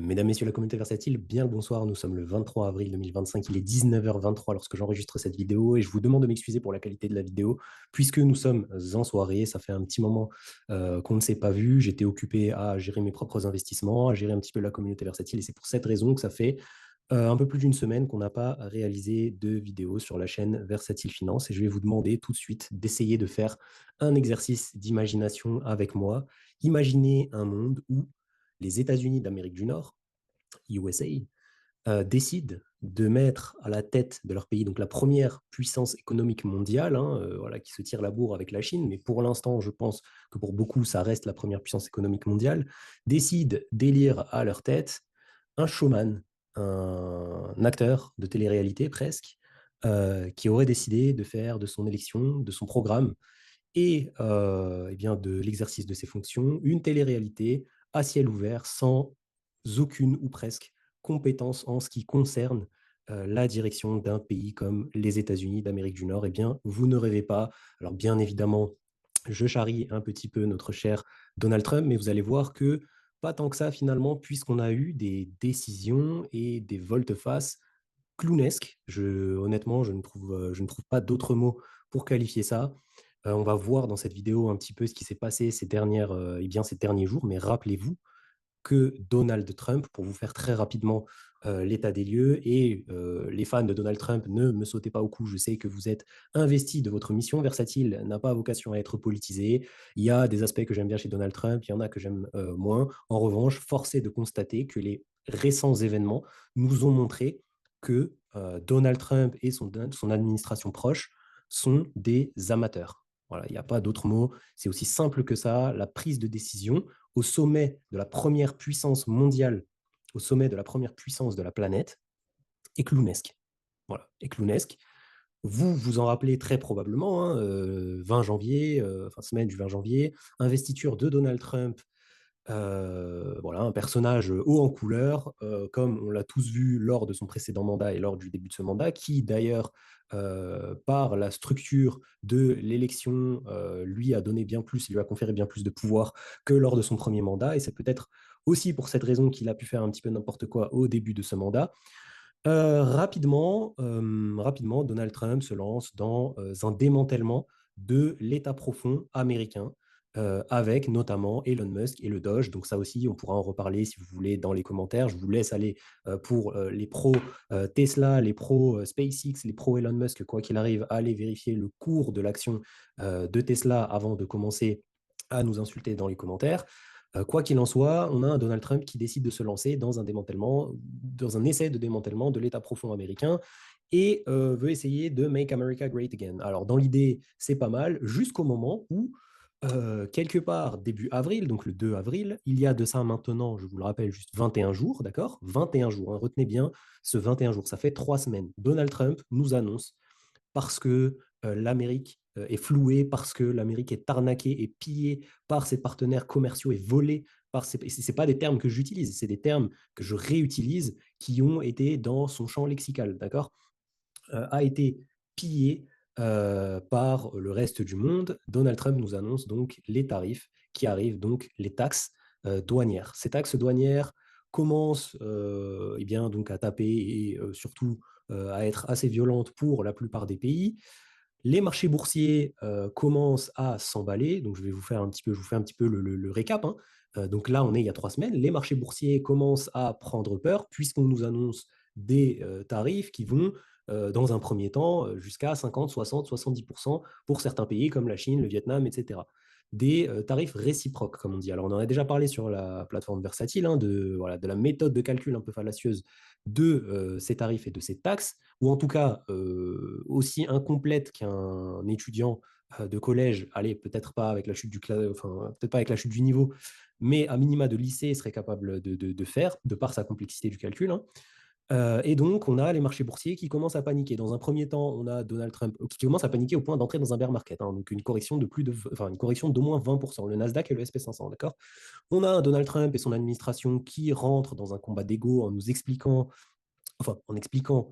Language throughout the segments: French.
Mesdames, Messieurs, la communauté versatile, bien le bonsoir. Nous sommes le 23 avril 2025. Il est 19h23 lorsque j'enregistre cette vidéo et je vous demande de m'excuser pour la qualité de la vidéo puisque nous sommes en soirée. Ça fait un petit moment qu'on ne s'est pas vu. J'étais occupé à gérer mes propres investissements, à gérer un petit peu la communauté versatile et c'est pour cette raison que ça fait un peu plus d'une semaine qu'on n'a pas réalisé de vidéo sur la chaîne Versatile Finance et je vais vous demander tout de suite d'essayer de faire un exercice d'imagination avec moi. Imaginez un monde où les États-Unis d'Amérique du Nord, USA, décident de mettre à la tête de leur pays, donc la première puissance économique mondiale, voilà, qui se tire la bourre avec la Chine, mais pour l'instant, je pense que pour beaucoup, ça reste la première puissance économique mondiale, décident d'élire à leur tête un showman, un acteur de télé-réalité presque, qui aurait décidé de faire de son élection, de son programme et eh bien, de l'exercice de ses fonctions, une télé-réalité à ciel ouvert, sans aucune ou presque compétence en ce qui concerne la direction d'un pays comme les États-Unis d'Amérique du Nord. Eh bien, vous ne rêvez pas. Alors, bien évidemment, je charrie un petit peu notre cher Donald Trump, mais vous allez voir que pas tant que ça finalement, puisqu'on a eu des décisions et des volte-face clownesques. Honnêtement, je ne trouve pas d'autres mots pour qualifier ça. On va voir dans cette vidéo un petit peu ce qui s'est passé ces derniers jours, mais rappelez-vous que Donald Trump, pour vous faire très rapidement l'état des lieux, et les fans de Donald Trump, ne me sautez pas au cou, je sais que vous êtes investis de votre mission. Versatile n'a pas vocation à être politisé. Il y a des aspects que j'aime bien chez Donald Trump, il y en a que j'aime moins. En revanche, force est de constater que les récents événements nous ont montré que Donald Trump et son administration proche sont des amateurs. Voilà, il n'y a pas d'autre mot. C'est aussi simple que ça. La prise de décision au sommet de la première puissance mondiale, au sommet de la première puissance de la planète, est clownesque. Voilà, est clownesque. Vous vous en rappelez très probablement, 20 janvier, semaine du 20 janvier, investiture de Donald Trump, voilà, un personnage haut en couleur, comme on l'a tous vu lors de son précédent mandat et lors du début de ce mandat, qui d'ailleurs, par la structure de l'élection, lui a donné bien plus, lui a conféré bien plus de pouvoir que lors de son premier mandat, et c'est peut-être aussi pour cette raison qu'il a pu faire un petit peu n'importe quoi au début de ce mandat. Rapidement, Donald Trump se lance dans un démantèlement de l'État profond américain, avec notamment Elon Musk et le Doge. Donc ça aussi, on pourra en reparler si vous voulez dans les commentaires. Je vous laisse aller pour les pros Tesla, les pros SpaceX, les pros Elon Musk, quoi qu'il arrive, à aller vérifier le cours de l'action de Tesla avant de commencer à nous insulter dans les commentaires. Quoi qu'il en soit, on a un Donald Trump qui décide de se lancer dans un démantèlement, dans un essai de démantèlement de l'État profond américain et veut essayer de Make America Great Again. Alors, dans l'idée, c'est pas mal, jusqu'au moment où, quelque part, début avril, donc le 2 avril, il y a de ça maintenant, je vous le rappelle, juste 21 jours, d'accord? 21 jours, hein, retenez bien ce 21 jours, ça fait 3 semaines. Donald Trump nous annonce parce que l'Amérique est flouée, parce que l'Amérique est arnaquée et pillée par ses partenaires commerciaux et volée par ses... Ce n'est pas des termes que j'utilise, c'est des termes que je réutilise qui ont été dans son champ lexical, d'accord, a été pillé par le reste du monde. Donald Trump nous annonce donc les tarifs qui arrivent, donc les taxes douanières. Ces taxes douanières commencent eh bien, donc à taper et surtout à être assez violentes pour la plupart des pays. Les marchés boursiers commencent à s'emballer. Donc, je vous fais un petit peu le récap, hein. Donc là, on est il y a 3 semaines. Les marchés boursiers commencent à prendre peur puisqu'on nous annonce des tarifs qui vont, dans un premier temps, jusqu'à 50, 60, 70% pour certains pays comme la Chine, le Vietnam, etc. Des tarifs réciproques, comme on dit. Alors, on en a déjà parlé sur la plateforme Versatile, hein, voilà, de la méthode de calcul un peu fallacieuse de ces tarifs et de ces taxes, ou en tout cas aussi incomplète qu'un étudiant de collège, allez, peut-être pas avec la chute enfin, peut-être pas avec la chute du niveau, mais à minima de lycée serait capable de faire, de par sa complexité du calcul, hein. Et donc, on a les marchés boursiers qui commencent à paniquer. Dans un premier temps, on a Donald Trump qui commence à paniquer au point d'entrer dans un bear market, hein, donc une correction une correction d'au moins 20%, le Nasdaq et le SP 500, d'accord? On a un Donald Trump et son administration qui rentrent dans un combat d'ego en nous expliquant, enfin en expliquant,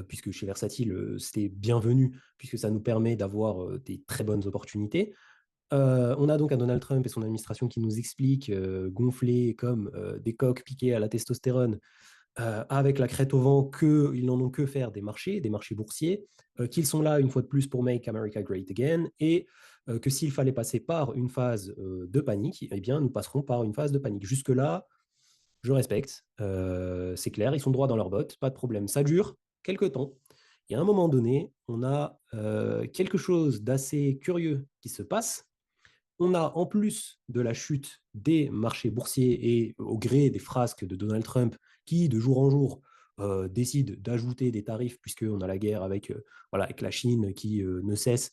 puisque chez Versatile, c'était bienvenu, puisque ça nous permet d'avoir des très bonnes opportunités. On a donc un Donald Trump et son administration qui nous expliquent, gonflés comme, des coqs piqués à la testostérone, avec la crête au vent, qu'ils n'en ont que faire des marchés boursiers, qu'ils sont là une fois de plus pour Make America Great Again et que s'il fallait passer par une phase de panique, eh bien, nous passerons par une phase de panique. Jusque-là, je respecte, c'est clair, ils sont droits dans leurs bottes, pas de problème. Ça dure quelques temps. Et à un moment donné, on a quelque chose d'assez curieux qui se passe. On a, en plus de la chute des marchés boursiers et au gré des frasques de Donald Trump, qui de jour en jour décide d'ajouter des tarifs, puisqu'on a la guerre avec, voilà, avec la Chine qui ne cesse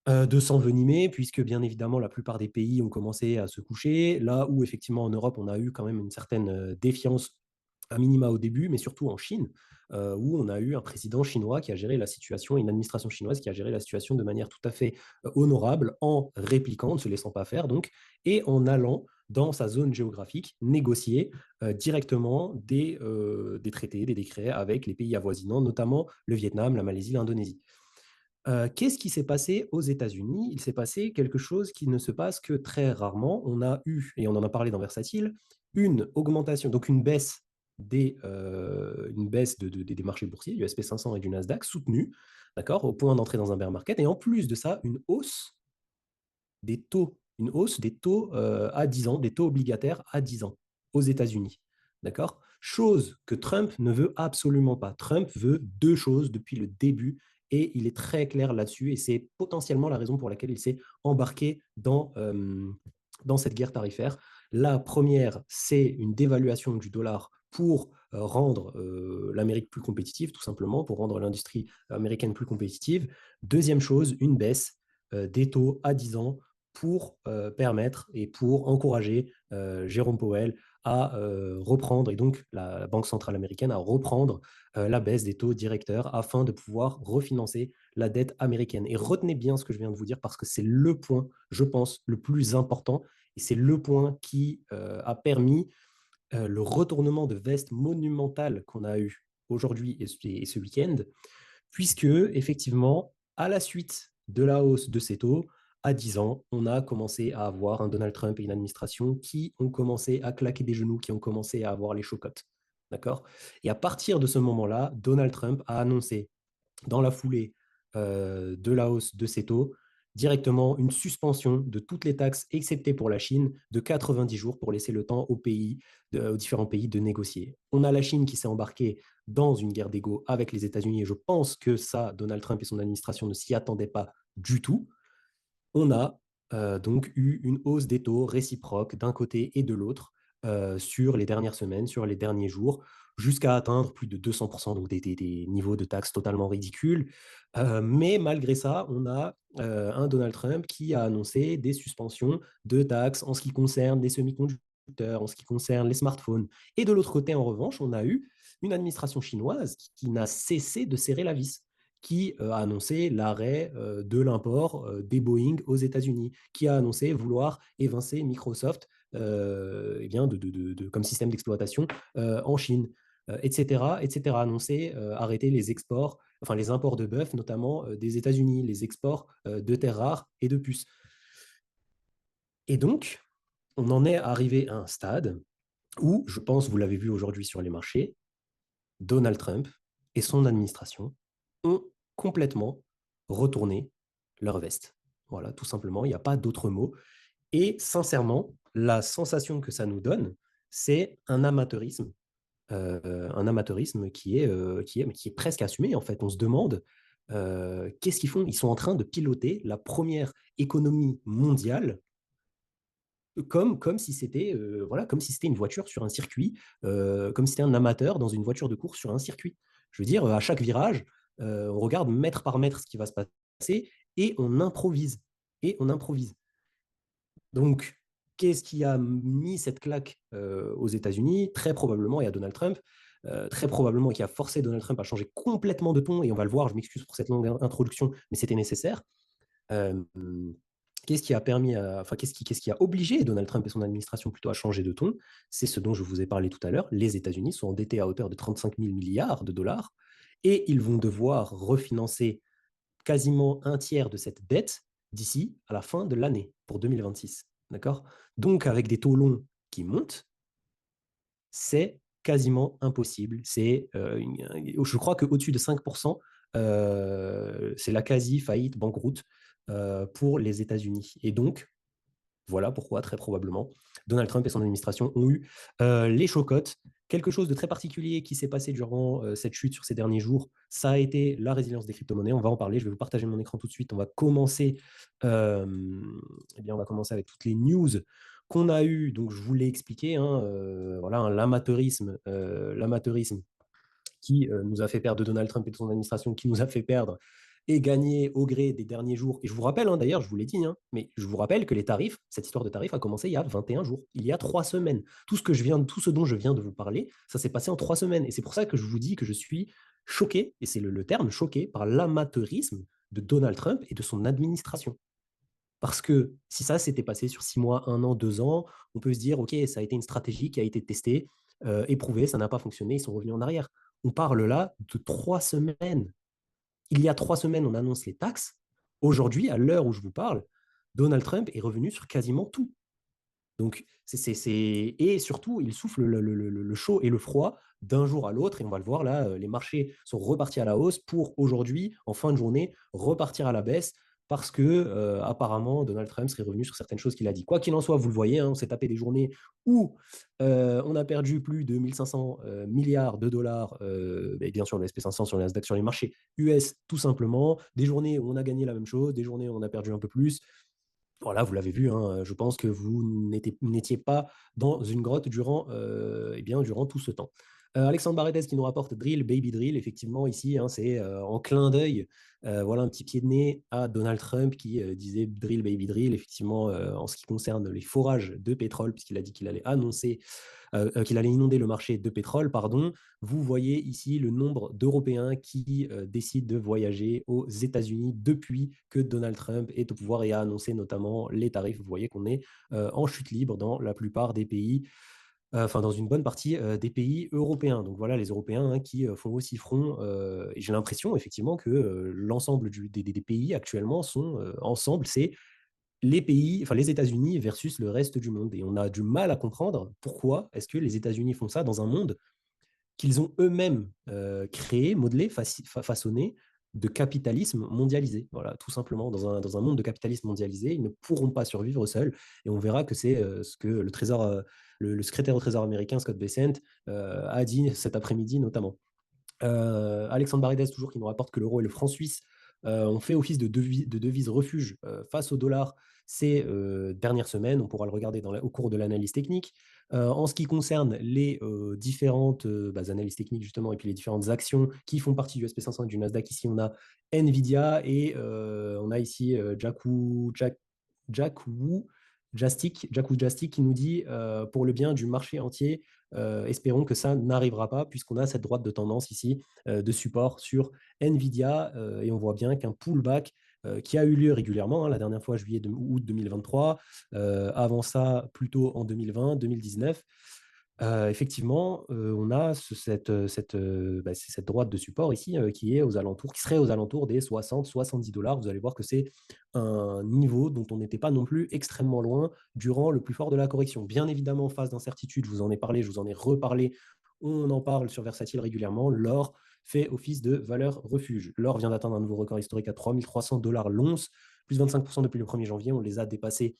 de s'envenimer, puisque bien évidemment la plupart des pays ont commencé à se coucher, là où effectivement en Europe on a eu quand même une certaine défiance à minima au début, mais surtout en Chine, où on a eu un président chinois qui a géré la situation, une administration chinoise qui a géré la situation de manière tout à fait honorable, en répliquant, ne se laissant pas faire donc, et en allant dans sa zone géographique négocier directement des traités, des décrets avec les pays avoisinants, notamment le Vietnam, la Malaisie, l'Indonésie. Qu'est-ce qui s'est passé aux États-Unis? Il s'est passé quelque chose qui ne se passe que très rarement. On a eu, et on en a parlé dans Versatile, une augmentation, donc une baisse des marchés boursiers, du SP 500 et du Nasdaq, soutenue, d'accord, au point d'entrer dans un bear market. Et en plus de ça, une hausse des taux à 10 ans, des taux obligataires à 10 ans aux États-Unis. D'accord? Chose que Trump ne veut absolument pas. Trump veut deux choses depuis le début et il est très clair là-dessus et c'est potentiellement la raison pour laquelle il s'est embarqué dans cette guerre tarifaire. La première, c'est une dévaluation du dollar pour rendre l'Amérique plus compétitive, tout simplement, pour rendre l'industrie américaine plus compétitive. Deuxième chose, une baisse des taux à 10 ans pour permettre et pour encourager Jérôme Powell à reprendre, et donc la Banque centrale américaine à reprendre la baisse des taux directeurs afin de pouvoir refinancer la dette américaine. Et retenez bien ce que je viens de vous dire parce que c'est le point, je pense, le plus important et c'est le point qui a permis le retournement de veste monumental qu'on a eu aujourd'hui et ce week-end, puisque effectivement, à la suite de la hausse de ces taux, à 10 ans, on a commencé à avoir un Donald Trump et une administration qui ont commencé à claquer des genoux, qui ont commencé à avoir les chocottes. D'accord? Et à partir de ce moment-là, Donald Trump a annoncé dans la foulée de la hausse de ces taux, directement une suspension de toutes les taxes, excepté pour la Chine, de 90 jours pour laisser le temps aux différents pays de négocier. On a la Chine qui s'est embarquée dans une guerre d'ego avec les États-Unis, et je pense que ça, Donald Trump et son administration ne s'y attendaient pas du tout. On a donc eu une hausse des taux réciproques d'un côté et de l'autre sur les dernières semaines, sur les derniers jours, jusqu'à atteindre plus de 200%, donc des niveaux de taxes totalement ridicules. Mais malgré ça, on a un Donald Trump qui a annoncé des suspensions de taxes en ce qui concerne les semi-conducteurs, en ce qui concerne les smartphones. Et de l'autre côté, en revanche, on a eu une administration chinoise qui n'a cessé de serrer la vis, qui a annoncé l'arrêt de l'import des Boeing aux États-Unis, qui a annoncé vouloir évincer Microsoft eh bien comme système d'exploitation en Chine, etc., etc. Annoncé arrêter les exports, enfin les imports de bœuf, notamment des États-Unis, les exports de terres rares et de puces. Et donc, on en est arrivé à un stade où, je pense, vous l'avez vu aujourd'hui sur les marchés, Donald Trump et son administration ont complètement retourné leur veste. Voilà, tout simplement, il n'y a pas d'autre mot. Et sincèrement, la sensation que ça nous donne, c'est un amateurisme qui est presque assumé. En fait, on se demande qu'est-ce qu'ils font. Ils sont en train de piloter la première économie mondiale comme si c'était voilà, comme si c'était une voiture sur un circuit, comme si c'était un amateur dans une voiture de course sur un circuit. Je veux dire, à chaque virage, on regarde mètre par mètre ce qui va se passer et on improvise. Et on improvise. Donc, qu'est-ce qui a mis cette claque aux États-Unis? Très probablement, il y a Donald Trump, très probablement qui a forcé Donald Trump à changer complètement de ton, et on va le voir, je m'excuse pour cette longue introduction, mais c'était nécessaire. Euh, Qu'est-ce qui a permis, enfin, qu'est-ce qui a obligé Donald Trump et son administration plutôt à changer de ton? C'est ce dont je vous ai parlé tout à l'heure. Les États-Unis sont endettés à hauteur de 35 000 milliards de dollars et ils vont devoir refinancer quasiment un tiers de cette dette d'ici à la fin de l'année pour 2026. D'accord? Donc, avec des taux longs qui montent, c'est quasiment impossible. Je crois qu'au-dessus de 5%, c'est la quasi-faillite, banqueroute pour les États-Unis. Et donc, voilà pourquoi, très probablement, Donald Trump et son administration ont eu les chocottes. Quelque chose de très particulier qui s'est passé durant cette chute sur ces derniers jours, ça a été la résilience des crypto-monnaies. On va en parler. Je vais vous partager mon écran tout de suite. Euh, on va commencer avec toutes les news qu'on a eues. Donc, je vous l'ai expliqué. Voilà, l'amateurisme qui nous a fait perdre de Donald Trump et de son administration, qui nous a fait perdre et gagner au gré des derniers jours. Et je vous rappelle, d'ailleurs, je vous l'ai dit, mais je vous rappelle que les tarifs, cette histoire de tarifs a commencé il y a 21 jours, il y a 3 semaines. Tout ce dont je viens de vous parler, ça s'est passé en 3 semaines. Et c'est pour ça que je vous dis que je suis choqué, et c'est le terme choqué, par l'amateurisme de Donald Trump et de son administration. Parce que si ça s'était passé sur 6 mois, 1 an, 2 ans, on peut se dire, OK, ça a été une stratégie qui a été testée, éprouvée, ça n'a pas fonctionné, ils sont revenus en arrière. On parle là de 3 semaines. Il y a 3 semaines, on annonce les taxes. Aujourd'hui, à l'heure où je vous parle, Donald Trump est revenu sur quasiment tout. Donc, et surtout, il souffle le chaud et le froid d'un jour à l'autre. Et on va le voir là, les marchés sont repartis à la hausse pour aujourd'hui, en fin de journée, repartir à la baisse parce que apparemment Donald Trump serait revenu sur certaines choses qu'il a dit. Quoi qu'il en soit, vous le voyez, on s'est tapé des journées où on a perdu plus de 1500 milliards de dollars, et bien sûr le SP500 sur les Nasdaq, sur les marchés US, tout simplement. Des journées où on a gagné la même chose, des journées où on a perdu un peu plus. Voilà, vous l'avez vu, je pense que vous n'étiez pas dans une grotte durant tout ce temps. Alexandre Barrettes qui nous rapporte Drill, Baby Drill, effectivement, ici, c'est en clin d'œil, voilà un petit pied de nez à Donald Trump qui disait Drill, Baby Drill, effectivement, en ce qui concerne les forages de pétrole, puisqu'il a dit qu'il allait annoncer qu'il allait inonder le marché de pétrole, pardon. Vous voyez ici le nombre d'Européens qui décident de voyager aux États-Unis depuis que Donald Trump est au pouvoir et a annoncé notamment les tarifs. Vous voyez qu'on est en chute libre dans la plupart des pays, enfin dans une bonne partie des pays européens. Donc voilà, les Européens qui font aussi front. Et j'ai l'impression effectivement que l'ensemble des pays actuellement sont ensemble. C'est les pays, enfin les États-Unis versus le reste du monde. Et on a du mal à comprendre pourquoi est-ce que les États-Unis font ça dans un monde qu'ils ont eux-mêmes créé, modelé, façonné de capitalisme mondialisé. Voilà, tout simplement, dans un monde de capitalisme mondialisé, ils ne pourront pas survivre seuls. Et on verra que c'est ce que le secrétaire au Trésor américain, Scott Bessent, a dit cet après-midi notamment. Alexandre Barides, toujours, qui nous rapporte que l'euro et le franc suisse ont fait office de devise refuge face au dollar ces dernières semaines. On pourra le regarder au cours de l'analyse technique. En ce qui concerne les différentes analyses techniques, justement, et puis les différentes actions qui font partie du SP500 et du Nasdaq, ici, on a Nvidia et on a ici Jack Wu Jastic qui nous dit pour le bien du marché entier, espérons que ça n'arrivera pas puisqu'on a cette droite de tendance ici de support sur Nvidia et on voit bien qu'un pullback qui a eu lieu régulièrement, la dernière fois août 2023, avant ça plutôt en 2020, 2019. Effectivement, on a cette droite de support ici qui serait aux alentours des 60-70 dollars. Vous allez voir que c'est un niveau dont on n'était pas non plus extrêmement loin durant le plus fort de la correction. Bien évidemment, phase d'incertitude, je vous en ai parlé, je vous en ai reparlé, on en parle sur Versatile régulièrement, l'or fait office de valeur refuge. L'or vient d'atteindre un nouveau record historique à 3300 dollars l'once, plus 25% depuis le 1er janvier, on les a dépassés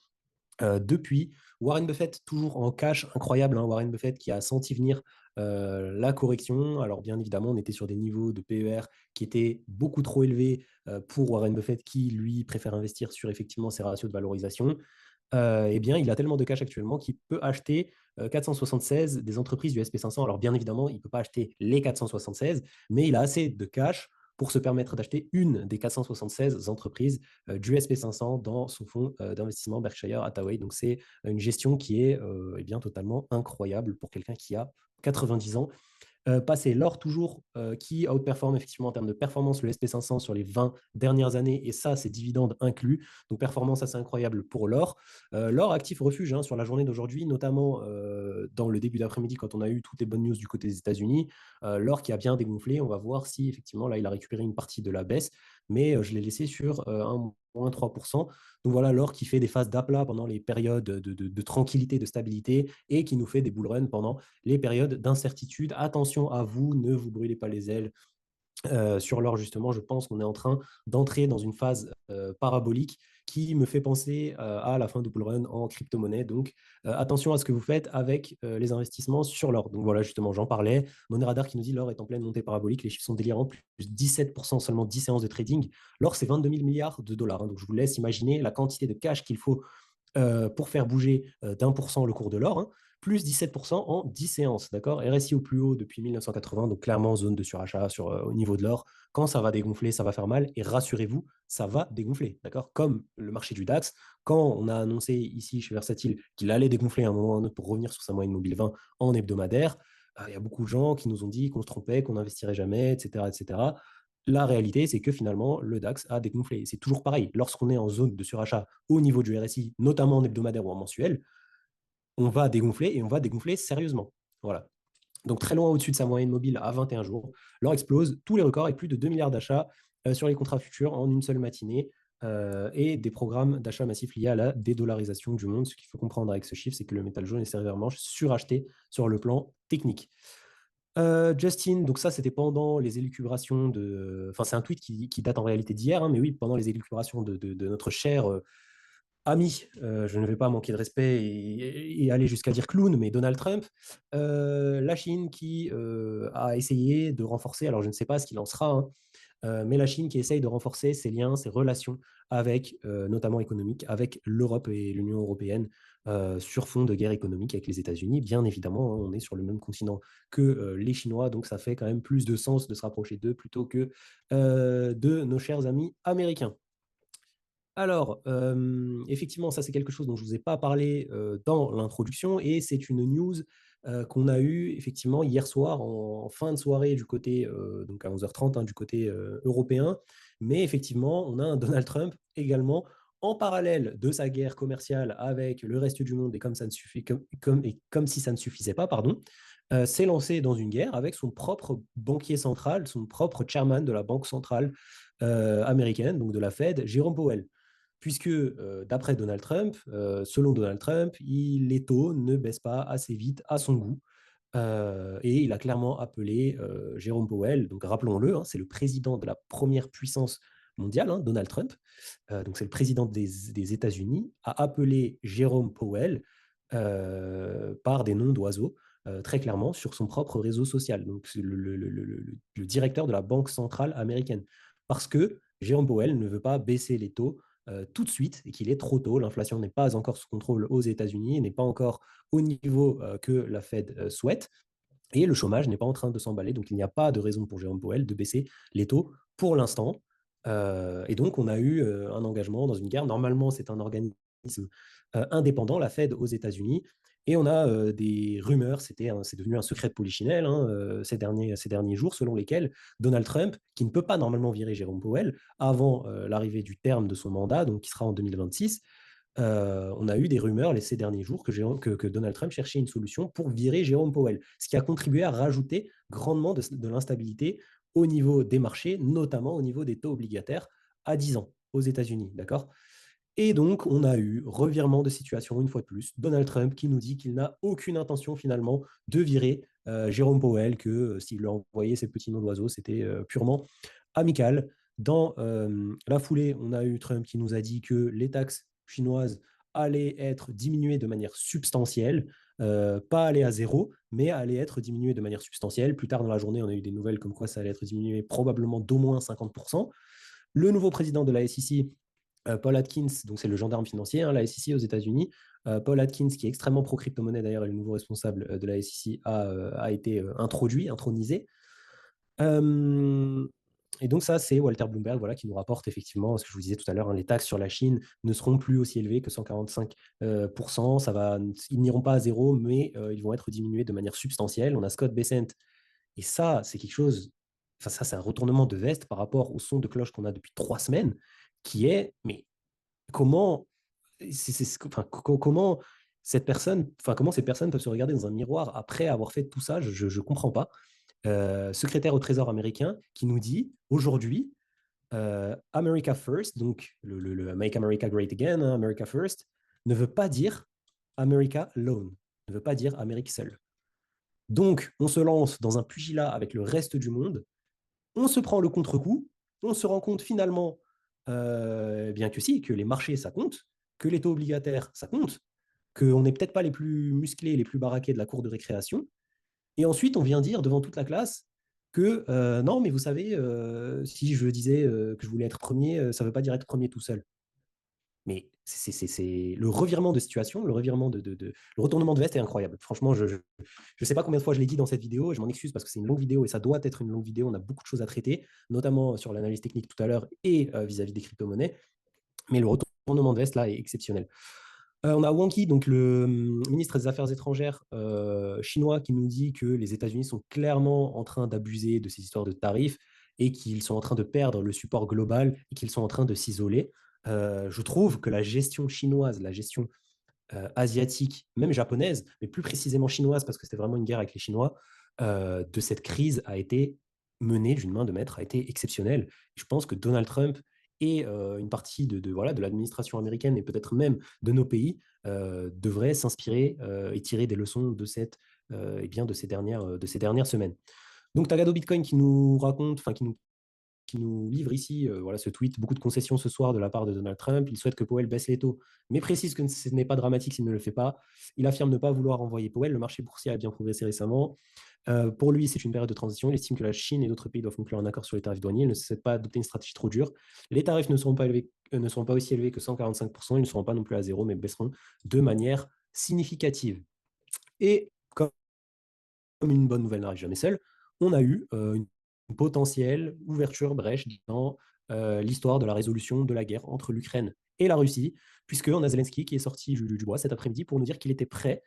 depuis. Warren Buffett, toujours en cash, incroyable, Warren Buffett qui a senti venir la correction. Alors bien évidemment, on était sur des niveaux de PER qui étaient beaucoup trop élevés pour Warren Buffett qui, lui, préfère investir sur effectivement ses ratios de valorisation. Eh bien, il a tellement de cash actuellement qu'il peut acheter 476 des entreprises du SP500. Alors, bien évidemment, il ne peut pas acheter les 476, mais il a assez de cash pour se permettre d'acheter une des 476 entreprises du SP500 dans son fonds d'investissement Berkshire Hathaway. Donc, c'est une gestion qui est bien, totalement incroyable pour quelqu'un qui a 90 ans. Passer l'or toujours qui outperforme effectivement en termes de performance le SP500 sur les 20 dernières années, et ça, c'est dividendes inclus. Donc, performance assez incroyable pour l'or. L'or actif refuge sur la journée d'aujourd'hui, notamment dans le début d'après-midi quand on a eu toutes les bonnes news du côté des États-Unis. L'or qui a bien dégonflé. On va voir si effectivement là, il a récupéré une partie de la baisse, mais je l'ai laissé sur un moins 3%. Donc voilà, l'or qui fait des phases d'aplat pendant les périodes de tranquillité, de stabilité, et qui nous fait des bull runs pendant les périodes d'incertitude. Attention à vous, ne vous brûlez pas les ailes. Sur l'or, justement, je pense qu'on est en train d'entrer dans une phase parabolique qui me fait penser à la fin de bull run en crypto-monnaie. Donc, attention à ce que vous faites avec les investissements sur l'or. Donc voilà, justement, j'en parlais. Money Radar qui nous dit l'or est en pleine montée parabolique. Les chiffres sont délirants, plus 17% seulement 10 séances de trading. L'or, c'est 22 000 milliards de dollars. Hein. Donc, je vous laisse imaginer la quantité de cash qu'il faut pour faire bouger d'1% le cours de l'or, hein, plus 17% en 10 séances. D'accord. RSI au plus haut depuis 1980, donc clairement zone de surachat au niveau de l'or. Quand ça va dégonfler, ça va faire mal. Et rassurez-vous, ça va dégonfler. D'accord. Comme le marché du DAX, quand on a annoncé ici chez Versatile qu'il allait dégonfler à un moment ou à un autre pour revenir sur sa moyenne mobile 20 en hebdomadaire, il y a beaucoup de gens qui nous ont dit qu'on se trompait, qu'on n'investirait jamais, etc., etc. La réalité, c'est que finalement, le DAX a dégonflé. C'est toujours pareil. Lorsqu'on est en zone de surachat au niveau du RSI, notamment en hebdomadaire ou en mensuel, on va dégonfler et on va dégonfler sérieusement. Voilà. Donc très loin au-dessus de sa moyenne mobile à 21 jours. L'or explose tous les records avec plus de 2 milliards d'achats sur les contrats futurs en une seule matinée et des programmes d'achat massifs liés à la dédollarisation du monde. Ce qu'il faut comprendre avec ce chiffre, c'est que le métal jaune est sévèrement suracheté sur le plan technique. Justin, donc ça c'était pendant les élucubrations de. Enfin, c'est un tweet qui date en réalité d'hier, hein, mais oui, pendant les élucubrations de notre cher ami, je ne vais pas manquer de respect et aller jusqu'à dire clown, mais Donald Trump, la Chine qui a essayé de renforcer, alors je ne sais pas ce qu'il en sera, hein, mais la Chine qui essaye de renforcer ses liens, ses relations avec, notamment économiques, avec l'Europe et l'Union européenne sur fond de guerre économique avec les États-Unis. Bien évidemment, hein, on est sur le même continent que les Chinois, donc ça fait quand même plus de sens de se rapprocher d'eux plutôt que de nos chers amis américains. Alors, effectivement, ça c'est quelque chose dont je ne vous ai pas parlé dans l'introduction et c'est une news qu'on a eue effectivement hier soir en fin de soirée du côté, donc à 11h30 hein, du côté européen. Mais effectivement, on a un Donald Trump également en parallèle de sa guerre commerciale avec le reste du monde et comme, ça ne suffit, et comme si ça ne suffisait pas, pardon, s'est lancé dans une guerre avec son propre banquier central, son propre chairman de la Banque centrale américaine, donc de la Fed, Jérôme Powell puisque d'après Donald Trump, selon Donald Trump, les taux ne baissent pas assez vite à son goût. Et il a clairement appelé Jérôme Powell, donc rappelons-le, hein, c'est le président de la première puissance mondiale, hein, Donald Trump, donc c'est le président des États-Unis, a appelé Jérôme Powell par des noms d'oiseaux, très clairement, sur son propre réseau social, donc le directeur de la Banque centrale américaine. Parce que Jérôme Powell ne veut pas baisser les taux tout de suite et qu'il est trop tôt. L'inflation n'est pas encore sous contrôle aux États-Unis, n'est pas encore au niveau que la Fed souhaite. Et le chômage n'est pas en train de s'emballer. Donc, il n'y a pas de raison pour Jérôme Powell de baisser les taux pour l'instant. Et donc, on a eu un engagement dans une guerre. Normalement, c'est un organisme indépendant, la Fed aux États-Unis. Et on a des rumeurs, c'est devenu un secret de polichinelle hein, ces derniers jours, selon lesquels Donald Trump, qui ne peut pas normalement virer Jérôme Powell avant l'arrivée du terme de son mandat, donc qui sera en 2026, on a eu des rumeurs ces derniers jours que Donald Trump cherchait une solution pour virer Jérôme Powell, ce qui a contribué à rajouter grandement de l'instabilité au niveau des marchés, notamment au niveau des taux obligataires à 10 ans aux États-Unis. D'accord. Et donc, on a eu revirement de situation une fois de plus. Donald Trump qui nous dit qu'il n'a aucune intention finalement de virer Jérôme Powell, que s'il lui a envoyé ses petits noms d'oiseaux, c'était purement amical. Dans la foulée, on a eu Trump qui nous a dit que les taxes chinoises allaient être diminuées de manière substantielle, pas aller à zéro, mais allaient être diminuées de manière substantielle. Plus tard dans la journée, on a eu des nouvelles comme quoi ça allait être diminué probablement d'au moins 50%. Le nouveau président de la SEC, Paul Atkins, donc c'est le gendarme financier, hein, la SEC aux États-Unis. Paul Atkins, qui est extrêmement pro-crypto-monnaie d'ailleurs, et le nouveau responsable de la SEC, a été intronisé. Et donc ça, c'est Walter Bloomberg voilà, qui nous rapporte effectivement ce que je vous disais tout à l'heure, hein, les taxes sur la Chine ne seront plus aussi élevées que 145%. Ils n'iront pas à zéro, mais ils vont être diminués de manière substantielle. On a Scott Bessent, et ça, c'est quelque chose, enfin ça, c'est un retournement de veste par rapport au son de cloche qu'on a depuis 3 semaines, qui est, mais comment, enfin, comment comment ces personnes peuvent se regarder dans un miroir après avoir fait tout ça, je ne comprends pas. Secrétaire au Trésor américain qui nous dit aujourd'hui America First, donc le Make America Great Again, hein, America First, ne veut pas dire America Alone, ne veut pas dire Amérique seule. Donc, on se lance dans un pugilat avec le reste du monde, on se prend le contre-coup, on se rend compte finalement, bien que si, que les marchés, ça compte, que les taux obligataires, ça compte, qu'on n'est peut-être pas les plus musclés, les plus baraqués de la cour de récréation. Et ensuite, on vient dire devant toute la classe que non, mais vous savez, si je disais que je voulais être premier, ça ne veut pas dire être premier tout seul. Mais c'est le revirement de situation, le retournement de veste est incroyable. Franchement, je ne sais pas combien de fois je l'ai dit dans cette vidéo, et je m'en excuse parce que c'est une longue vidéo et ça doit être une longue vidéo. On a beaucoup de choses à traiter, notamment sur l'analyse technique tout à l'heure et vis-à-vis des crypto-monnaies. Mais le retournement de veste là est exceptionnel. On a Wang Yi, donc le ministre des Affaires étrangères chinois, qui nous dit que les États-Unis sont clairement en train d'abuser de ces histoires de tarifs et qu'ils sont en train de perdre le support global et qu'ils sont en train de s'isoler. Je trouve que la gestion chinoise, la gestion asiatique, même japonaise, mais plus précisément chinoise, parce que c'était vraiment une guerre avec les Chinois, de cette crise a été menée d'une main de maître, a été exceptionnelle. Je pense que Donald Trump et une partie voilà, de l'administration américaine et peut-être même de nos pays devraient s'inspirer et tirer des leçons de, de ces dernières semaines. Donc, Tagado Bitcoin qui nous raconte, enfin qui nous livre ici voilà, ce tweet, beaucoup de concessions ce soir de la part de Donald Trump. Il souhaite que Powell baisse les taux, mais précise que ce n'est pas dramatique s'il ne le fait pas. Il affirme ne pas vouloir envoyer Powell. Le marché boursier a bien progressé récemment. Pour lui, c'est une période de transition. Il estime que la Chine et d'autres pays doivent conclure un accord sur les tarifs douaniers. Il ne souhaite pas adopter une stratégie trop dure. Les tarifs ne seront pas aussi élevés que 145%. Ils ne seront pas non plus à zéro, mais baisseront de manière significative. Et comme une bonne nouvelle n'arrive jamais seule, on a eu une potentielle ouverture brèche dans l'histoire de la résolution de la guerre entre l'Ukraine et la Russie, puisqu'on a Zelensky qui est sorti du bois cet après-midi pour nous dire qu'il était prêt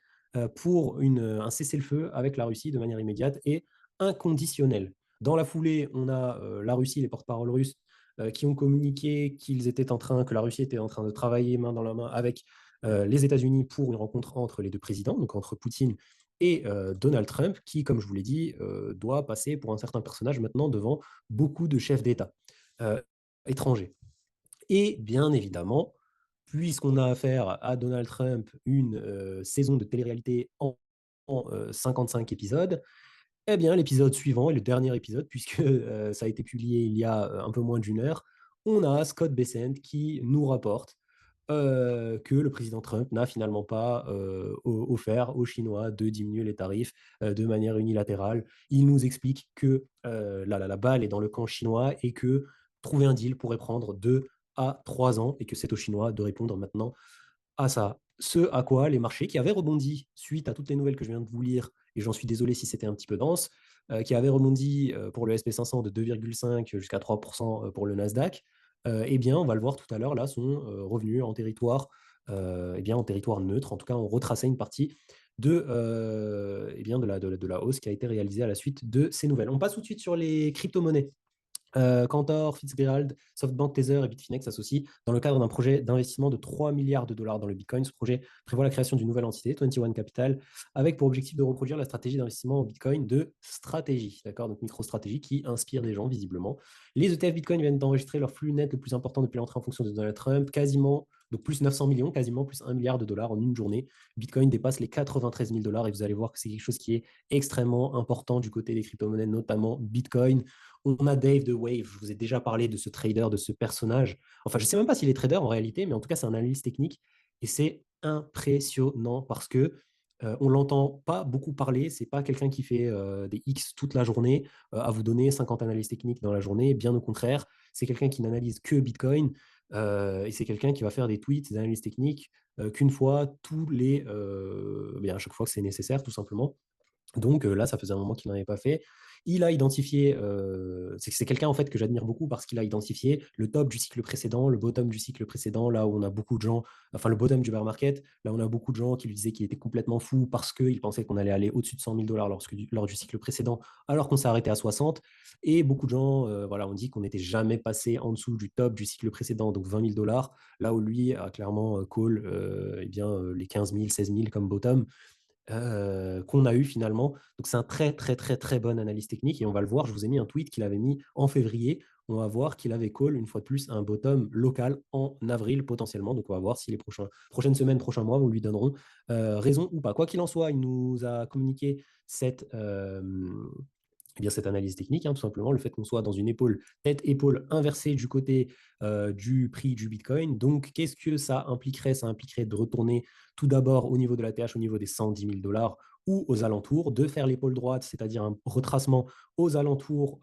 pour un cessez-le-feu avec la Russie de manière immédiate et inconditionnelle. Dans la foulée, on a la Russie, les porte-paroles russes, qui ont communiqué que la Russie était en train de travailler main dans la main avec les États-Unis pour une rencontre entre les deux présidents, donc entre Poutine et Donald Trump, qui, comme je vous l'ai dit, doit passer pour un certain personnage maintenant devant beaucoup de chefs d'État étrangers. Et bien évidemment, puisqu'on a affaire à Donald Trump, une saison de télé-réalité en 55 épisodes, eh bien, l'épisode suivant est le dernier épisode, puisque ça a été publié il y a un peu moins d'une heure. On a Scott Bessent qui nous rapporte que le président Trump n'a finalement pas offert aux Chinois de diminuer les tarifs de manière unilatérale. Il nous explique que la balle est dans le camp chinois et que trouver un deal pourrait prendre 2 à 3 ans et que c'est aux Chinois de répondre maintenant à ça. Ce à quoi les marchés qui avaient rebondi suite à toutes les nouvelles que je viens de vous lire, et j'en suis désolé si c'était un petit peu dense, qui avaient rebondi pour le SP500 de 2,5 jusqu'à 3% pour le Nasdaq, eh bien, on va le voir tout à l'heure, là, sont revenus en territoire neutre. En tout cas, on retraçait une partie de la hausse qui a été réalisée à la suite de ces nouvelles. On passe tout de suite sur les crypto-monnaies. Cantor, Fitzgerald, SoftBank, Tether et Bitfinex s'associent dans le cadre d'un projet d'investissement de 3 milliards de dollars dans le Bitcoin. Ce projet prévoit la création d'une nouvelle entité, 21 Capital, avec pour objectif de reproduire la stratégie d'investissement en Bitcoin de stratégie, d'accord, donc micro-stratégie qui inspire des gens visiblement. Les ETF Bitcoin viennent d'enregistrer leur flux net le plus important depuis l'entrée en fonction de Donald Trump, quasiment, donc plus 900 millions, quasiment plus 1 milliard de dollars en une journée. Bitcoin dépasse les 93 000 dollars et vous allez voir que c'est quelque chose qui est extrêmement important du côté des crypto-monnaies, notamment Bitcoin. On a Dave de Wave, je vous ai déjà parlé de ce trader, de ce personnage. Enfin, je ne sais même pas s'il est trader en réalité, mais en tout cas, c'est un analyste technique. Et c'est impressionnant parce que on l'entend pas beaucoup parler. C'est pas quelqu'un qui fait des X toute la journée à vous donner 50 analyses techniques dans la journée. Bien au contraire, c'est quelqu'un qui n'analyse que Bitcoin et c'est quelqu'un qui va faire des tweets, des analyses techniques qu'une fois à chaque fois que c'est nécessaire, tout simplement. Donc là, ça faisait un moment qu'il n'en avait pas fait. Il a identifié, c'est quelqu'un en fait que j'admire beaucoup parce qu'il a identifié le top du cycle précédent, le bottom du cycle précédent, là où on a beaucoup de gens, enfin le bottom du bear market, là où on a beaucoup de gens qui lui disaient qu'il était complètement fou parce qu'il pensait qu'on allait aller au-dessus de 100 000 dollars lors du cycle précédent, alors qu'on s'est arrêté à 60. Et beaucoup de gens voilà, ont dit qu'on n'était jamais passé en dessous du top du cycle précédent, donc 20 000 dollars, là où lui a clairement call les 15 000, 16 000 comme bottom. qu'on a eu finalement. Donc c'est un très, très, très, très bonne analyse technique et on va le voir. Je vous ai mis un tweet qu'il avait mis en février. On va voir qu'il avait call une fois de plus un bottom local en avril potentiellement. Donc on va voir si les prochaines semaines, prochains mois, vous lui donneront raison ou pas. Quoi qu'il en soit, il nous a communiqué eh bien, cette analyse technique, hein, tout simplement, le fait qu'on soit dans une épaule, tête-épaule inversée du côté du prix du Bitcoin. Donc, qu'est-ce que ça impliquerait? Ça impliquerait de retourner tout d'abord au niveau de la TH, au niveau des 110 000 dollars ou aux alentours, de faire l'épaule droite, c'est-à-dire un retracement aux alentours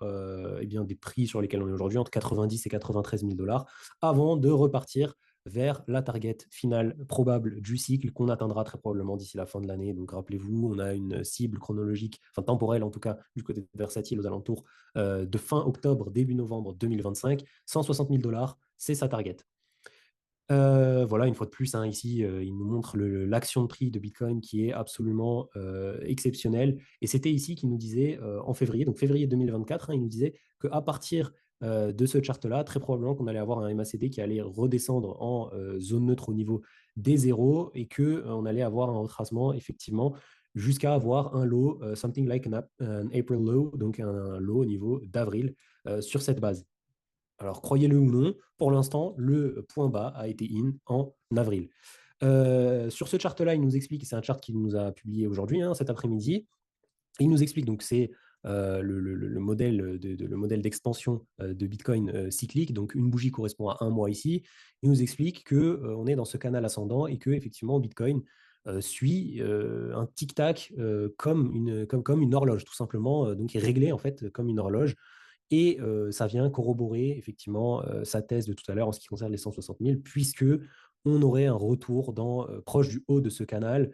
eh bien, des prix sur lesquels on est aujourd'hui, entre 90 et 93 000 dollars, avant de repartir vers la target finale probable du cycle qu'on atteindra très probablement d'ici la fin de l'année. Donc rappelez-vous, on a une cible chronologique, enfin temporelle en tout cas, du côté de Versatile aux alentours de fin octobre, début novembre 2025. 160 000 dollars, c'est sa target. Voilà, une fois de plus, hein, ici, il nous montre l'action de prix de Bitcoin qui est absolument exceptionnelle. Et c'était ici qu'il nous disait en février, donc février 2024, hein, il nous disait qu'à partir de ce chart-là, très probablement qu'on allait avoir un MACD qui allait redescendre en zone neutre au niveau des zéros et qu'on allait avoir un retracement effectivement jusqu'à avoir un low, something like an April low, donc un low au niveau d'avril sur cette base. Alors, croyez-le ou non, pour l'instant, le point bas a été in en avril. Sur ce chart-là, il nous explique, c'est un chart qu'il nous a publié aujourd'hui, hein, cet après-midi. Il nous explique, donc c'est le modèle le modèle d'expansion de Bitcoin cyclique. Donc, une bougie correspond à un mois ici. Il nous explique qu'on est dans ce canal ascendant et que effectivement Bitcoin suit un tic-tac comme une horloge, tout simplement. Donc, est réglé en fait comme une horloge. Et ça vient corroborer effectivement sa thèse de tout à l'heure en ce qui concerne les 160 000, puisque on aurait un retour proche du haut de ce canal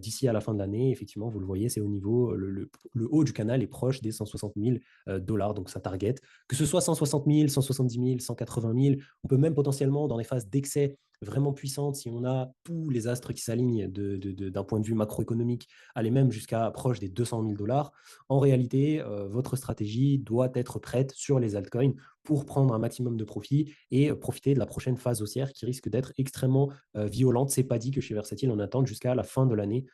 d'ici à la fin de l'année. Effectivement, vous le voyez, c'est au niveau, le haut du canal est proche des 160 000 dollars, donc ça target. Que ce soit 160 000, 170 000, 180 000, on peut même potentiellement, dans des phases d'excès vraiment puissantes, si on a tous les astres qui s'alignent d'un point de vue macroéconomique, aller même jusqu'à proche des 200 000 dollars. En réalité, votre stratégie doit être prête sur les altcoins pour prendre un maximum de profit et profiter de la prochaine phase haussière qui risque d'être extrêmement violente. C'est pas dit que chez Versatile, on attende jusqu'à la fin de l'année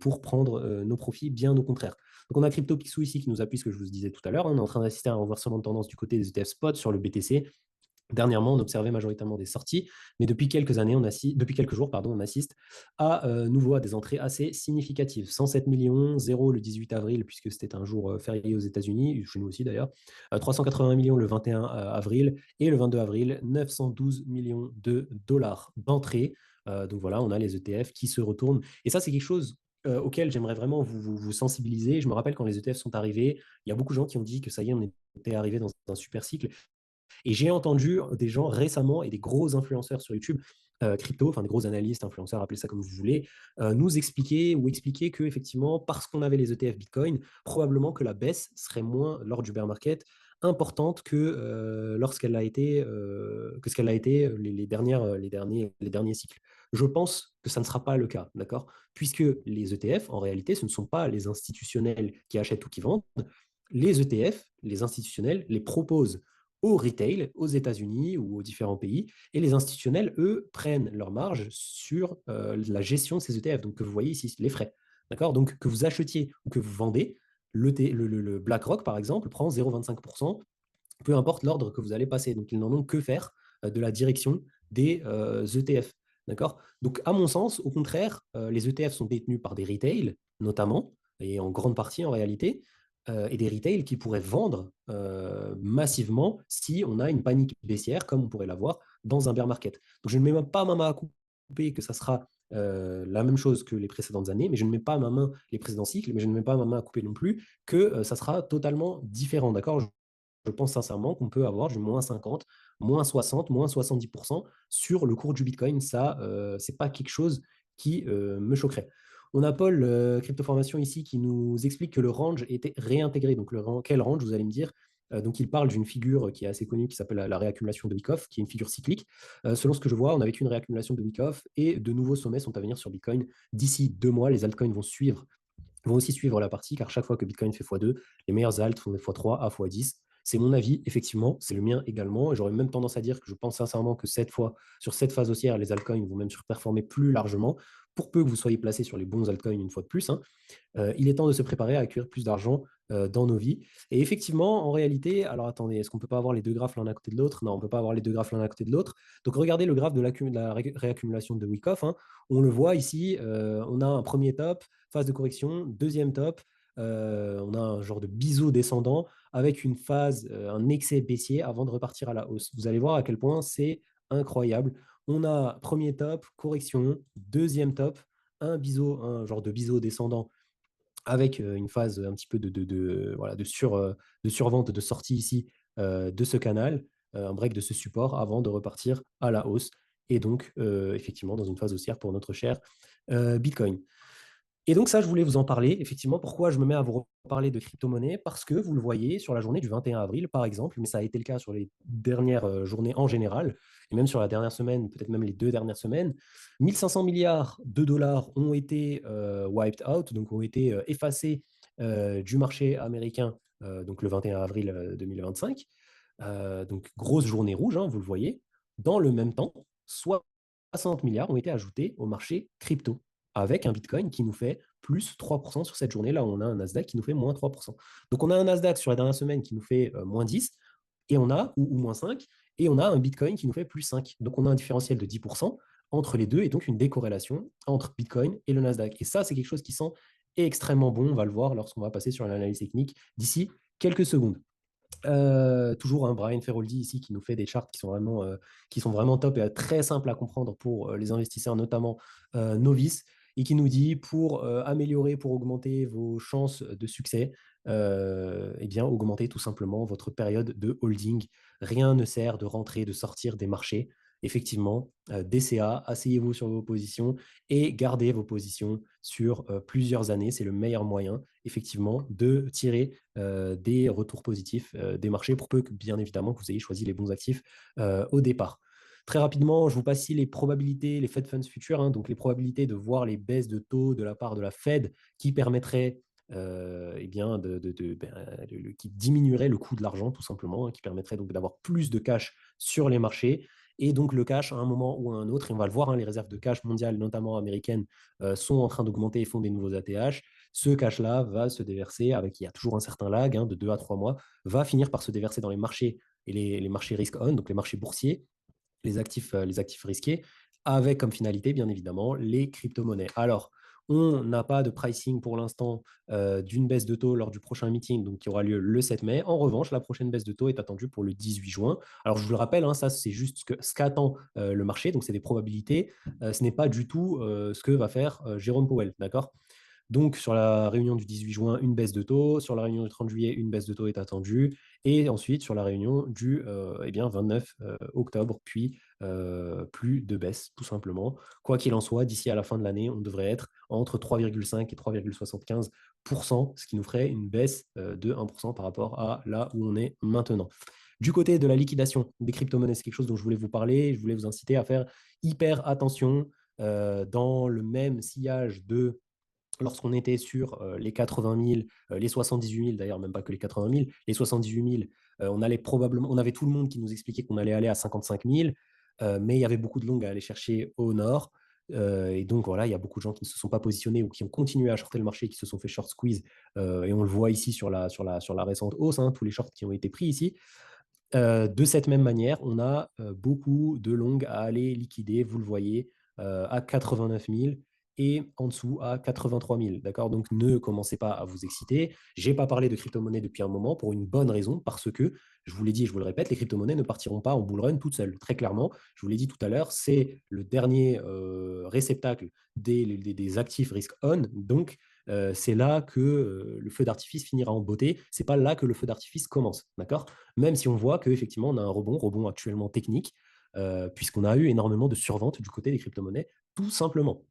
pour prendre nos profits, bien au contraire. Donc on a CryptoPixel ici qui nous appuie ce que je vous disais tout à l'heure. On est en train d'assister à un renversement de tendance du côté des ETF spot sur le BTC. Dernièrement, on observait majoritairement des sorties, mais depuis quelques années, depuis quelques jours, pardon, on assiste à nouveau à des entrées assez significatives. 107 millions, 0 le 18 avril, puisque c'était un jour férié aux États-Unis, chez nous aussi d'ailleurs. 380 millions le 21 avril et le 22 avril, 912 millions de dollars d'entrée. Donc voilà, on a les ETF qui se retournent. Et ça, c'est quelque chose auquel j'aimerais vraiment vous sensibiliser. Je me rappelle quand les ETF sont arrivés, il y a beaucoup de gens qui ont dit que ça y est, on était arrivé dans un super cycle. Et j'ai entendu des gens récemment et des gros influenceurs sur YouTube, crypto, enfin des gros analystes, influenceurs, appelez ça comme vous voulez, nous expliquer que effectivement, parce qu'on avait les ETF Bitcoin, probablement que la baisse serait moins lors du bear market importante que lorsqu'elle a été que ce qu'elle a été les derniers cycles. Je pense que ça ne sera pas le cas, d'accord? Puisque les ETF, en réalité, ce ne sont pas les institutionnels qui achètent ou qui vendent. Les ETF, les institutionnels, les proposent au retail, aux États-Unis ou aux différents pays. Et les institutionnels, eux, prennent leur marge sur la gestion de ces ETF. Donc, que vous voyez ici, les frais. D'accord? Donc, que vous achetiez ou que vous vendez, le BlackRock, par exemple, prend 0,25%, peu importe l'ordre que vous allez passer. Donc, ils n'en ont que faire de la direction des ETF. D'accord? Donc, à mon sens, au contraire, les ETF sont détenus par des retails, notamment, et en grande partie en réalité, et des retails qui pourraient vendre massivement si on a une panique baissière, comme on pourrait l'avoir dans un bear market. Donc, je ne mets même pas ma main à couper que ça sera la même chose que les précédentes années, mais je ne mets pas ma main les précédents cycles, mais je ne mets pas ma main à couper non plus que ça sera totalement différent. D'accord? Je pense sincèrement qu'on peut avoir du moins 50, moins 60, moins 70% sur le cours du Bitcoin. Ça, ce n'est pas quelque chose qui me choquerait. On a Paul, Cryptoformation ici, qui nous explique que le range était réintégré. Donc, quel range, vous allez me dire? Donc, il parle d'une figure qui est assez connue qui s'appelle la réaccumulation de Wyckoff, qui est une figure cyclique. Selon ce que je vois, on a vécu une réaccumulation de Wyckoff et de nouveaux sommets sont à venir sur Bitcoin. D'ici 2 mois, les altcoins vont aussi suivre la partie, car chaque fois que Bitcoin fait x2, les meilleurs alts font des x3 à x10. C'est mon avis, effectivement, c'est le mien également. Et j'aurais même tendance à dire que je pense sincèrement que cette fois, sur cette phase haussière, les altcoins vont même surperformer plus largement, pour peu que vous soyez placé sur les bons altcoins une fois de plus, hein. Il est temps de se préparer à acquérir plus d'argent dans nos vies. Et effectivement, en réalité, alors attendez, est-ce qu'on ne peut pas avoir les deux graphes l'un à côté de l'autre? Non, on ne peut pas avoir les deux graphes l'un à côté de l'autre. Donc regardez le graphe de la réaccumulation de Wyckoff, hein. On le voit ici, on a un premier top, phase de correction, deuxième top, on a un genre de biseau descendant avec une phase, un excès baissier avant de repartir à la hausse. Vous allez voir à quel point c'est incroyable. On a premier top, correction, deuxième top, un genre de biseau descendant avec une phase un petit peu voilà, de survente, de sortie ici de ce canal, un break de ce support avant de repartir à la hausse. Et donc, effectivement, dans une phase haussière pour notre cher Bitcoin. Et donc ça, je voulais vous en parler. Effectivement, pourquoi je me mets à vous reparler de crypto-monnaie? Parce que vous le voyez sur la journée du 21 avril, par exemple, mais ça a été le cas sur les dernières journées en général, et même sur la dernière semaine, peut-être même les 2 dernières semaines, 1 500 milliards de dollars ont été wiped out, donc ont été effacés du marché américain, donc le 21 avril 2025. Donc grosse journée rouge, hein, vous le voyez. Dans le même temps, 60 milliards ont été ajoutés au marché crypto, avec un Bitcoin qui nous fait plus 3% sur cette journée. Là, on a un Nasdaq qui nous fait moins 3%. Donc, on a un Nasdaq sur la dernière semaine qui nous fait moins 10, et on a, ou moins 5, et on a un Bitcoin qui nous fait plus 5. Donc, on a un différentiel de 10% entre les deux, et donc une décorrélation entre Bitcoin et le Nasdaq. Et ça, c'est quelque chose qui sent extrêmement bon. On va le voir lorsqu'on va passer sur l'analyse technique d'ici quelques secondes. Toujours un Brian Feroldi ici qui nous fait des charts qui sont vraiment top et très simples à comprendre pour les investisseurs, notamment novices, et qui nous dit pour améliorer, pour augmenter vos chances de succès, eh bien, augmentez tout simplement votre période de holding. Rien ne sert de rentrer, de sortir des marchés. Effectivement, DCA, asseyez-vous sur vos positions et gardez vos positions sur plusieurs années. C'est le meilleur moyen, effectivement, de tirer des retours positifs des marchés, pour peu que, bien évidemment, que vous ayez choisi les bons actifs au départ. Très rapidement, je vous passe ici les probabilités, les Fed Funds futures, hein, donc les probabilités de voir les baisses de taux de la part de la Fed qui permettraient eh bien, qui diminuerait le coût de l'argent, tout simplement, hein, qui permettrait donc d'avoir plus de cash sur les marchés. Et donc le cash, à un moment ou à un autre, et on va le voir, hein, les réserves de cash mondiales, notamment américaines, sont en train d'augmenter et font des nouveaux ATH. Ce cash-là va se déverser, avec, il y a toujours un certain lag, hein, de 2 à 3 mois, va finir par se déverser dans les marchés, et les marchés risk-on, donc les marchés boursiers, les actifs risqués, avec comme finalité, bien évidemment, les crypto-monnaies. Alors, on n'a pas de pricing pour l'instant d'une baisse de taux lors du prochain meeting, donc qui aura lieu le 7 mai. En revanche, la prochaine baisse de taux est attendue pour le 18 juin. Alors, je vous le rappelle, hein, ça, c'est juste ce qu'attend le marché, donc c'est des probabilités. Ce n'est pas du tout ce que va faire Jérôme Powell, d'accord? Donc, sur la réunion du 18 juin, une baisse de taux. Sur la réunion du 30 juillet, une baisse de taux est attendue. Et ensuite, sur la réunion du 29 octobre, puis plus de baisse, tout simplement. Quoi qu'il en soit, d'ici à la fin de l'année, on devrait être entre 3,5 et 3,75%, ce qui nous ferait une baisse de 1% par rapport à là où on est maintenant. Du côté de la liquidation des crypto-monnaies, c'est quelque chose dont je voulais vous parler. Je voulais vous inciter à faire hyper attention dans le même sillage de lorsqu'on était sur les 80 000, les 78 000, d'ailleurs, même pas que les 80 000, les 78 000, on avait tout le monde qui nous expliquait qu'on allait aller à 55 000, mais il y avait beaucoup de longues à aller chercher au nord. Et donc, voilà, il y a beaucoup de gens qui ne se sont pas positionnés ou qui ont continué à shorter le marché, qui se sont fait short squeeze. Et on le voit ici sur la récente hausse, hein, tous les shorts qui ont été pris ici. De cette même manière, on a beaucoup de longues à aller liquider, vous le voyez, à 89 000 et en dessous à 83 000. D'accord? Donc ne commencez pas à vous exciter. Je n'ai pas parlé de crypto-monnaie depuis un moment pour une bonne raison, parce que, je vous l'ai dit et je vous le répète, les crypto-monnaies ne partiront pas en bull run toutes seules. Très clairement, je vous l'ai dit tout à l'heure, c'est le dernier réceptacle des actifs risk-on. Donc, c'est là que le feu d'artifice finira en beauté. C'est pas là que le feu d'artifice commence. D'accord? Même si on voit qu'effectivement, on a un rebond actuellement technique, puisqu'on a eu énormément de survente du côté des crypto-monnaies, tout simplement.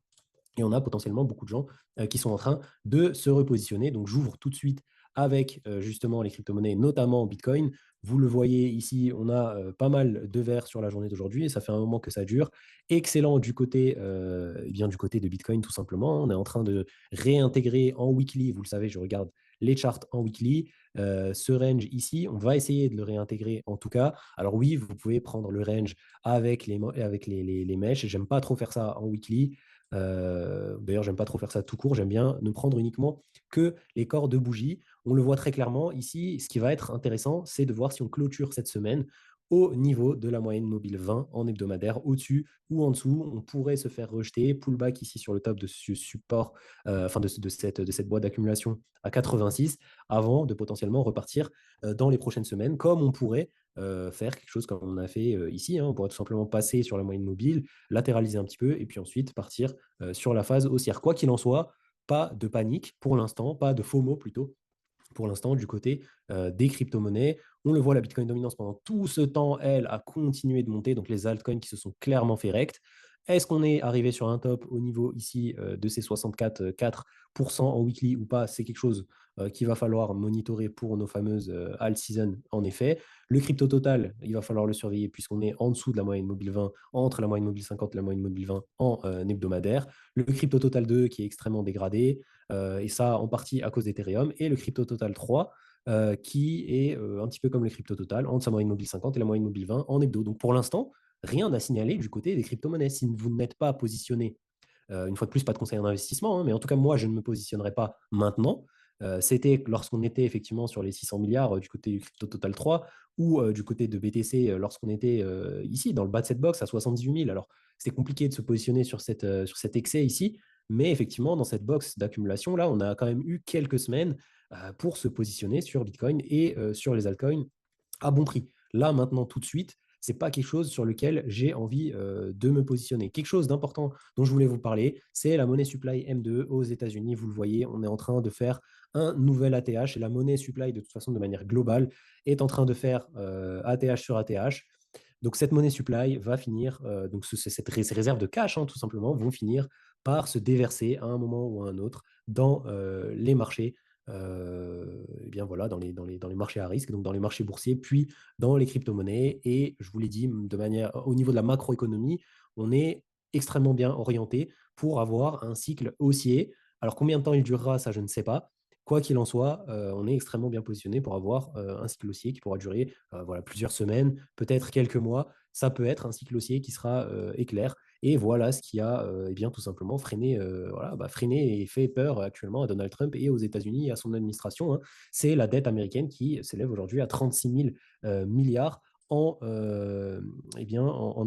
Et on a potentiellement beaucoup de gens qui sont en train de se repositionner. Donc, j'ouvre tout de suite avec justement les crypto-monnaies, notamment Bitcoin. Vous le voyez ici, on a pas mal de verts sur la journée d'aujourd'hui et ça fait un moment que ça dure. Excellent du côté, eh bien, du côté de Bitcoin, tout simplement. On est en train de réintégrer en weekly, vous le savez, je regarde les charts en weekly. Ce range ici, on va essayer de le réintégrer en tout cas. Alors oui, vous pouvez prendre le range avec les mèches. J'aime pas trop faire ça en weekly. D'ailleurs, j'aime pas trop faire ça tout court. J'aime bien ne prendre uniquement que les corps de bougie. On le voit très clairement ici. Ce qui va être intéressant, c'est de voir si on clôture cette semaine au niveau de la moyenne mobile 20 en hebdomadaire, au-dessus ou en dessous. On pourrait se faire rejeter, pullback ici sur le top de ce support, de cette boîte d'accumulation à 86, avant de potentiellement repartir dans les prochaines semaines, comme on pourrait faire quelque chose comme on a fait ici. Hein. On pourrait tout simplement passer sur la moyenne mobile, latéraliser un petit peu, et puis ensuite partir sur la phase haussière. Quoi qu'il en soit, pas de panique pour l'instant, pas de FOMO plutôt, pour l'instant, du côté des crypto-monnaies. On le voit, la Bitcoin dominance pendant tout ce temps, elle, a continué de monter. Donc, les altcoins qui se sont clairement fait rect. Est-ce qu'on est arrivé sur un top au niveau ici de ces 64,4% en weekly ou pas? C'est quelque chose qu'il va falloir monitorer pour nos fameuses alt season, en effet. Le crypto total, il va falloir le surveiller puisqu'on est en dessous de la moyenne mobile 20, entre la moyenne mobile 50 et la moyenne mobile 20 en hebdomadaire. Le crypto total 2 qui est extrêmement dégradé, et ça en partie à cause d'Ethereum, et le crypto total 3 qui est un petit peu comme le crypto total, entre sa moyenne mobile 50 et la moyenne mobile 20 en hebdo. Donc pour l'instant, rien à signaler du côté des crypto-monnaies. Si vous n'êtes pas positionné, une fois de plus, pas de conseil en investissement, hein, mais en tout cas, moi, je ne me positionnerai pas maintenant. C'était lorsqu'on était effectivement sur les 600 milliards du côté du crypto total 3 ou du côté de BTC lorsqu'on était ici dans le bas de cette box à 78 000. Alors, c'est compliqué de se positionner sur cet excès ici, mais effectivement, dans cette box d'accumulation, là, on a quand même eu quelques semaines pour se positionner sur Bitcoin et sur les altcoins à bon prix. Là, maintenant, tout de suite, ce n'est pas quelque chose sur lequel j'ai envie de me positionner. Quelque chose d'important dont je voulais vous parler, c'est la monnaie supply M2 aux États-Unis. Vous le voyez, on est en train de faire un nouvel ATH et la monnaie supply, de toute façon, de manière globale, est en train de faire ATH sur ATH. Donc, cette monnaie supply va finir, ces réserves de cash, hein, tout simplement, vont finir par se déverser à un moment ou à un autre dans les marchés, et bien voilà, dans les marchés à risque, donc dans les marchés boursiers, puis dans les crypto-monnaies. Et je vous l'ai dit, au niveau de la macroéconomie, on est extrêmement bien orienté pour avoir un cycle haussier. Alors combien de temps il durera, ça je ne sais pas. Quoi qu'il en soit, on est extrêmement bien positionné pour avoir un cycle haussier qui pourra durer voilà, plusieurs semaines, peut-être quelques mois. Ça peut être un cycle haussier qui sera éclair. Et voilà ce qui a eh bien, tout simplement freiné et fait peur actuellement à Donald Trump et aux États-Unis et à son administration. Hein. C'est la dette américaine qui s'élève aujourd'hui à 36 000 milliards en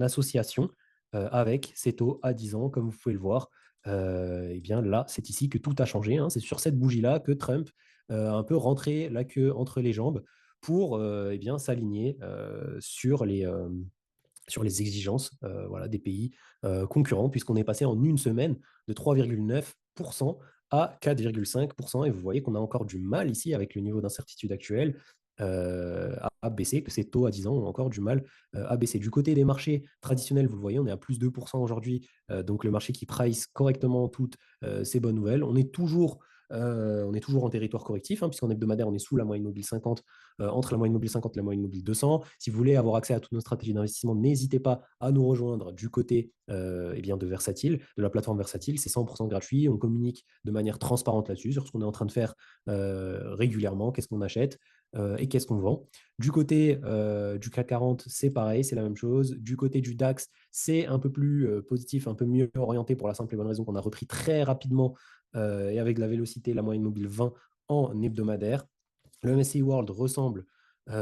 association avec ces taux à 10 ans, comme vous pouvez le voir. Eh bien là, c'est ici que tout a changé. Hein. C'est sur cette bougie-là que Trump a un peu rentré la queue entre les jambes pour eh bien, s'aligner sur les exigences voilà, des pays concurrents, puisqu'on est passé en une semaine de 3,9% à 4,5%. Et vous voyez qu'on a encore du mal ici, avec le niveau d'incertitude actuel, à baisser, que ces taux à 10 ans ont encore du mal à baisser. Du côté des marchés traditionnels, vous le voyez, on est à plus 2% aujourd'hui, donc le marché qui price correctement toutes ces bonnes nouvelles. On est toujours en territoire correctif, hein, puisqu'en hebdomadaire, on est sous la moyenne mobile 50, entre la moyenne mobile 50 et la moyenne mobile 200. Si vous voulez avoir accès à toutes nos stratégies d'investissement, n'hésitez pas à nous rejoindre du côté eh bien, de Versatile, de la plateforme Versatile. C'est 100% gratuit. On communique de manière transparente là-dessus, sur ce qu'on est en train de faire régulièrement, qu'est-ce qu'on achète et qu'est-ce qu'on vend. Du côté du CAC 40, c'est pareil, c'est la même chose. Du côté du DAX, c'est un peu plus positif, un peu mieux orienté pour la simple et bonne raison qu'on a repris très rapidement et avec de la vélocité, la moyenne mobile 20 en hebdomadaire. Le MSCI World ressemble au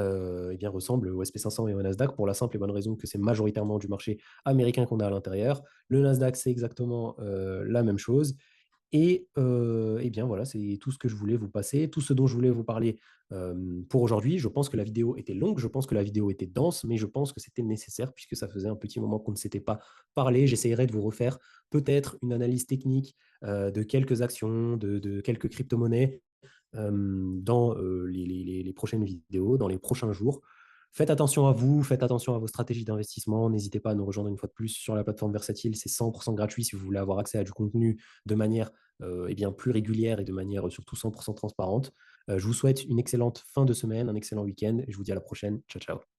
SP500 et au Nasdaq pour la simple et bonne raison que c'est majoritairement du marché américain qu'on a à l'intérieur. Le Nasdaq, c'est exactement la même chose. Et eh bien voilà, c'est tout ce que je voulais vous passer, tout ce dont je voulais vous parler pour aujourd'hui. Je pense que la vidéo était longue, je pense que la vidéo était dense, mais je pense que c'était nécessaire puisque ça faisait un petit moment qu'on ne s'était pas parlé. J'essayerai de vous refaire peut-être une analyse technique de quelques actions, de quelques crypto-monnaies dans les prochaines vidéos, dans les prochains jours. Faites attention à vous, faites attention à vos stratégies d'investissement. N'hésitez pas à nous rejoindre une fois de plus sur la plateforme Versatile. C'est 100% gratuit si vous voulez avoir accès à du contenu de manière eh bien, plus régulière et de manière surtout 100% transparente. Je vous souhaite une excellente fin de semaine, un excellent week-end. Et je vous dis à la prochaine. Ciao, ciao.